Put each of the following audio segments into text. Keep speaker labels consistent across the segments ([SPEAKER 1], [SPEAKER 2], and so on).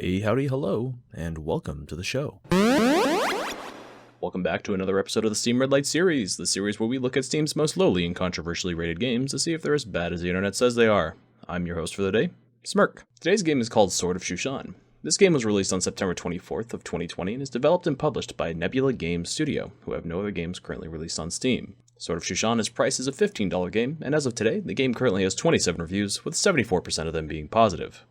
[SPEAKER 1] Hey, howdy, hello, and welcome to the show. Welcome back to another episode of the Steam Redlight series, the series where we look at Steam's most lowly and controversially rated games to see if they're as bad as the internet says they are. I'm your host for the day, Smirk. Today's game is called Sword of Shushan. This game was released on September 24th of 2020 and is developed and published by Nebula Games Studio, who have no other games currently released on Steam. Sword of Shushan is priced as a $15 game, and as of today, the game currently has 27 reviews, with 74% of them being positive.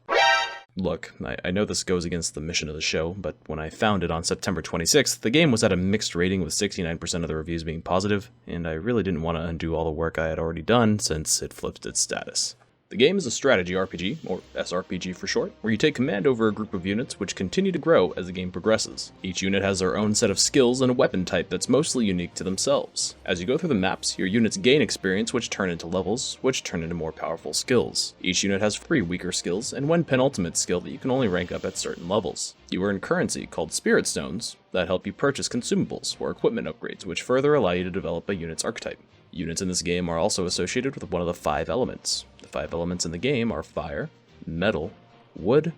[SPEAKER 1] Look, I know this goes against the mission of the show, but when I found it on September 26th, the game was at a mixed rating with 69% of the reviews being positive, and I really didn't want to undo all the work I had already done since it flipped its status. The game is a strategy RPG, or SRPG for short, where you take command over a group of units which continue to grow as the game progresses. Each unit has their own set of skills and a weapon type that's mostly unique to themselves. As you go through the maps, your units gain experience which turn into levels, which turn into more powerful skills. Each unit has 3 weaker skills and 1 penultimate skill that you can only rank up at certain levels. You earn currency called Spirit Stones that help you purchase consumables or equipment upgrades which further allow you to develop a unit's archetype. Units in this game are also associated with one of the 5 elements. The 5 elements in the game are fire, metal, wood,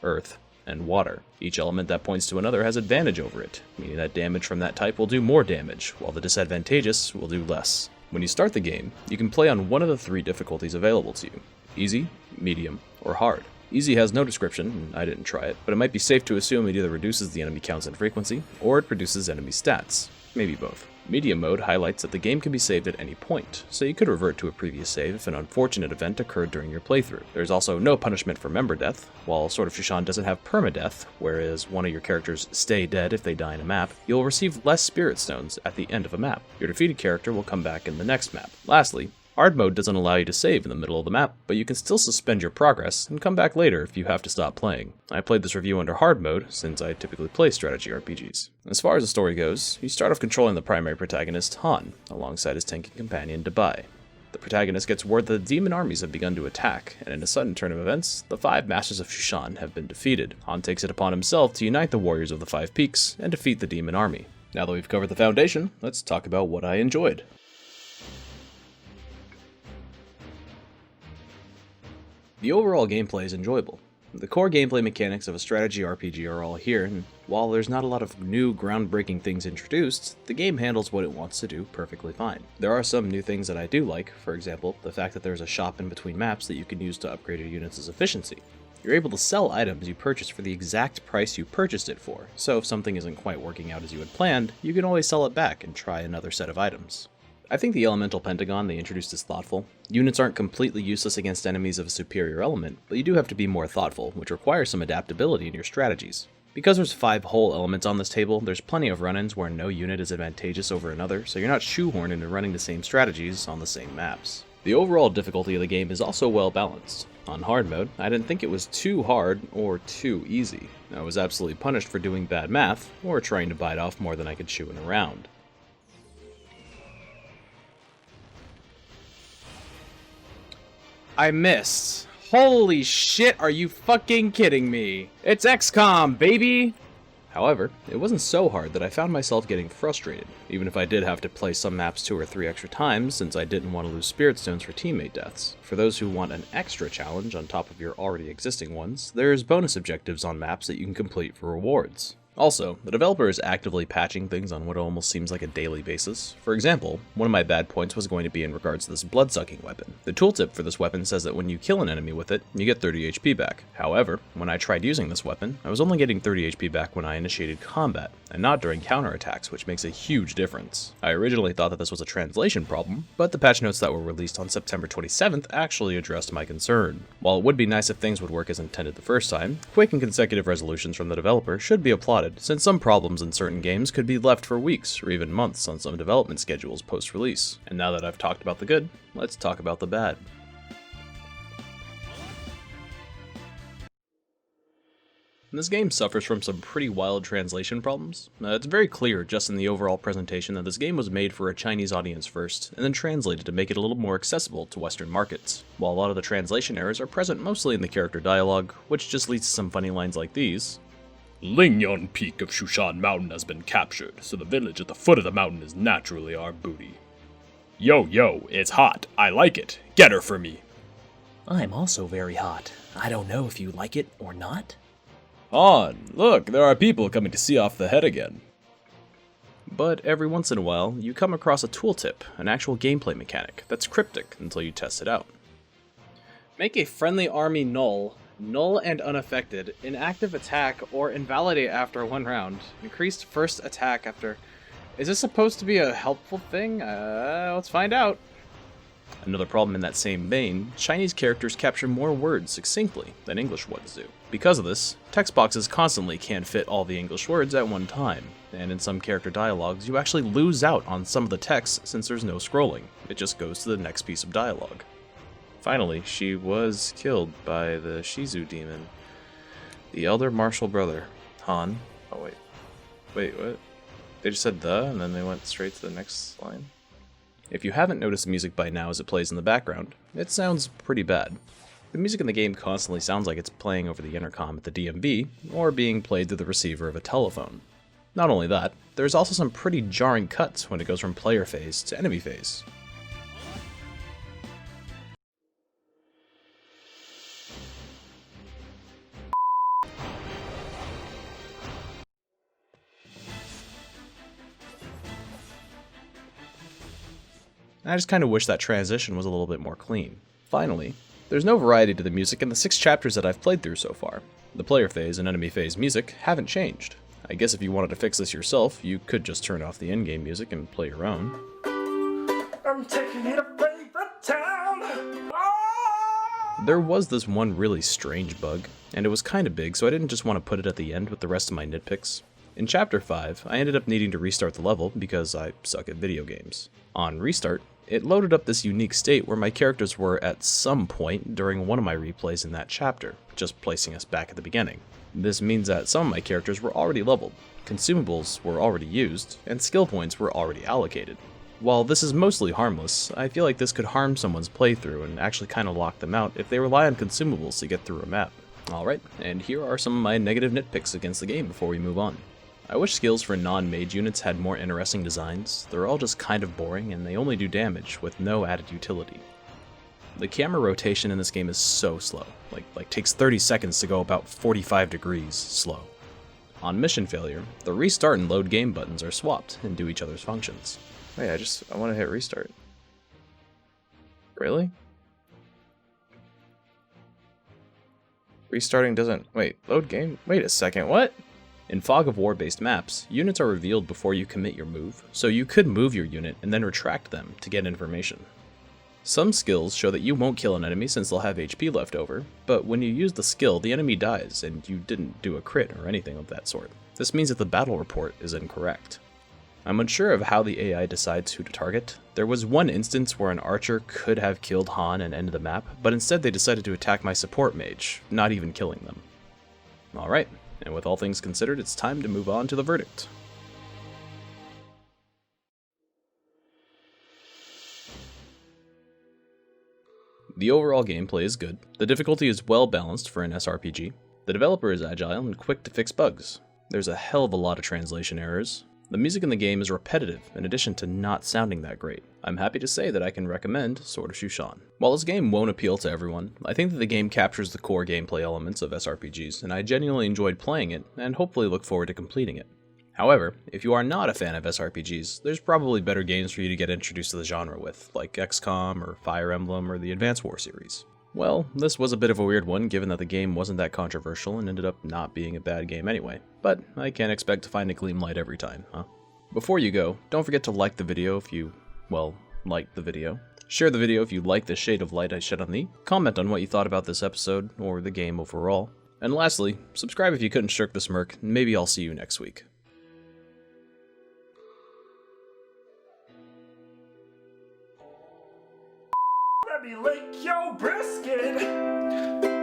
[SPEAKER 1] earth, and water. Each element that points to another has advantage over it, meaning that damage from that type will do more damage, while the disadvantageous will do less. When you start the game, you can play on one of the 3 difficulties available to you: easy, medium, or hard. Easy has no description, and I didn't try it, but it might be safe to assume it either reduces the enemy counts and frequency, or it reduces enemy stats. Maybe both. Medium mode highlights that the game can be saved at any point, so you could revert to a previous save if an unfortunate event occurred during your playthrough. There's also no punishment for member death, while Sword of Shushan doesn't have permadeath, whereas one of your characters stay dead if they die in a map. You'll receive less Spirit Stones at the end of a map. Your defeated character will come back in the next map. Lastly, hard mode doesn't allow you to save in the middle of the map, but you can still suspend your progress and come back later if you have to stop playing. I played this review under hard mode, since I typically play strategy RPGs. As far as the story goes, you start off controlling the primary protagonist, Han, alongside his tanky companion, Dabai. The protagonist gets word that the demon armies have begun to attack, and in a sudden turn of events, the 5 Masters of Shushan have been defeated. Han takes it upon himself to unite the warriors of the 5 Peaks and defeat the demon army. Now that we've covered the foundation, let's talk about what I enjoyed. The overall gameplay is enjoyable. The core gameplay mechanics of a strategy RPG are all here, and while there's not a lot of new, groundbreaking things introduced, the game handles what it wants to do perfectly fine. There are some new things that I do like, for example, the fact that there's a shop in between maps that you can use to upgrade your units' efficiency. You're able to sell items you purchase for the exact price you purchased it for, so if something isn't quite working out as you had planned, you can always sell it back and try another set of items. I think the elemental pentagon they introduced is thoughtful. Units aren't completely useless against enemies of a superior element, but you do have to be more thoughtful, which requires some adaptability in your strategies. Because there's 5 whole elements on this table, there's plenty of run-ins where no unit is advantageous over another, so you're not shoehorned into running the same strategies on the same maps. The overall difficulty of the game is also well balanced. On hard mode, I didn't think it was too hard or too easy. I was absolutely punished for doing bad math, or trying to bite off more than I could chew in a round. I missed. Holy shit, are you fucking kidding me? It's XCOM, baby! However, it wasn't so hard that I found myself getting frustrated, even if I did have to play some maps 2 or 3 extra times since I didn't want to lose Spirit Stones for teammate deaths. For those who want an extra challenge on top of your already existing ones, there's bonus objectives on maps that you can complete for rewards. Also, the developer is actively patching things on what almost seems like a daily basis. For example, one of my bad points was going to be in regards to this blood-sucking weapon. The tooltip for this weapon says that when you kill an enemy with it, you get 30 HP back. However, when I tried using this weapon, I was only getting 30 HP back when I initiated combat, and not during counterattacks, which makes a huge difference. I originally thought that this was a translation problem, but the patch notes that were released on September 27th actually addressed my concern. While it would be nice if things would work as intended the first time, quick and consecutive resolutions from the developer should be applauded, since some problems in certain games could be left for weeks or even months on some development schedules post-release. And now that I've talked about the good, let's talk about the bad. This game suffers from some pretty wild translation problems. It's very clear just in the overall presentation that this game was made for a Chinese audience first, and then translated to make it a little more accessible to Western markets. While a lot of the translation errors are present mostly in the character dialogue, which just leads to some funny lines like these.
[SPEAKER 2] Lingyon Peak of Shushan Mountain has been captured, so the village at the foot of the mountain is naturally our booty. Yo, it's hot. I like it. Get her for me.
[SPEAKER 3] I'm also very hot. I don't know if you like it or not.
[SPEAKER 2] Han, look, there are people coming to see off the head again.
[SPEAKER 1] But every once in a while, you come across a tooltip, an actual gameplay mechanic, that's cryptic until you test it out.
[SPEAKER 3] Make a friendly army null and unaffected, inactive attack, or invalidate after 1 round. Increased first attack after... Is this supposed to be a helpful thing? Let's find out.
[SPEAKER 1] Another problem in that same vein, Chinese characters capture more words succinctly than English ones do. Because of this, text boxes constantly can't fit all the English words at one time, and in some character dialogues you actually lose out on some of the text since there's no scrolling. It just goes to the next piece of dialogue. Finally, she was killed by the Shizu demon. The elder martial brother, Han. Oh wait. Wait, what? They just said the, and then they went straight to the next line? If you haven't noticed the music by now as it plays in the background, it sounds pretty bad. The music in the game constantly sounds like it's playing over the intercom at the DMV, or being played through the receiver of a telephone. Not only that, there's also some pretty jarring cuts when it goes from player phase to enemy phase. I just kind of wish that transition was a little bit more clean. Finally, there's no variety to the music in the 6 chapters that I've played through so far. The player phase and enemy phase music haven't changed. I guess if you wanted to fix this yourself, you could just turn off the in-game music and play your own. I'm taking it a favorite town. There was this one really strange bug, and it was kind of big, so I didn't just want to put it at the end with the rest of my nitpicks. In Chapter 5, I ended up needing to restart the level because I suck at video games. On restart, it loaded up this unique state where my characters were at some point during one of my replays in that chapter, just placing us back at the beginning. This means that some of my characters were already leveled, consumables were already used, and skill points were already allocated. While this is mostly harmless, I feel like this could harm someone's playthrough and actually kind of lock them out if they rely on consumables to get through a map. Alright, and here are some of my negative nitpicks against the game before we move on. I wish skills for non-mage units had more interesting designs. They're all just kind of boring and they only do damage with no added utility. The camera rotation in this game is so slow, like takes 30 seconds to go about 45 degrees slow. On mission failure, the restart and load game buttons are swapped and do each other's functions. Wait, I want to hit restart. Really? Restarting doesn't... Wait, load game? Wait a second, what? In Fog of War-based maps, units are revealed before you commit your move, so you could move your unit and then retract them to get information. Some skills show that you won't kill an enemy since they'll have HP left over, but when you use the skill, the enemy dies and you didn't do a crit or anything of that sort. This means that the battle report is incorrect. I'm unsure of how the AI decides who to target. There was one instance where an archer could have killed Han and ended the map, but instead they decided to attack my support mage, not even killing them. Alright. And with all things considered, it's time to move on to the verdict. The overall gameplay is good, the difficulty is well balanced for an SRPG, the developer is agile and quick to fix bugs, there's a hell of a lot of translation errors, the music in the game is repetitive in addition to not sounding that great. I'm happy to say that I can recommend Sword of Shushan. While this game won't appeal to everyone, I think that the game captures the core gameplay elements of SRPGs, and I genuinely enjoyed playing it, and hopefully look forward to completing it. However, if you are not a fan of SRPGs, there's probably better games for you to get introduced to the genre with, like XCOM or Fire Emblem or the Advance War series. Well, this was a bit of a weird one given that the game wasn't that controversial and ended up not being a bad game anyway, but I can't expect to find a gleam light every time, huh? Before you go, don't forget to like the video if you, well, liked the video. Share the video if you like the shade of light I shed on thee. Comment on what you thought about this episode, or the game overall. And lastly, subscribe if you couldn't shirk the smirk, and maybe I'll see you next week.
[SPEAKER 4] Let me lick your brisket.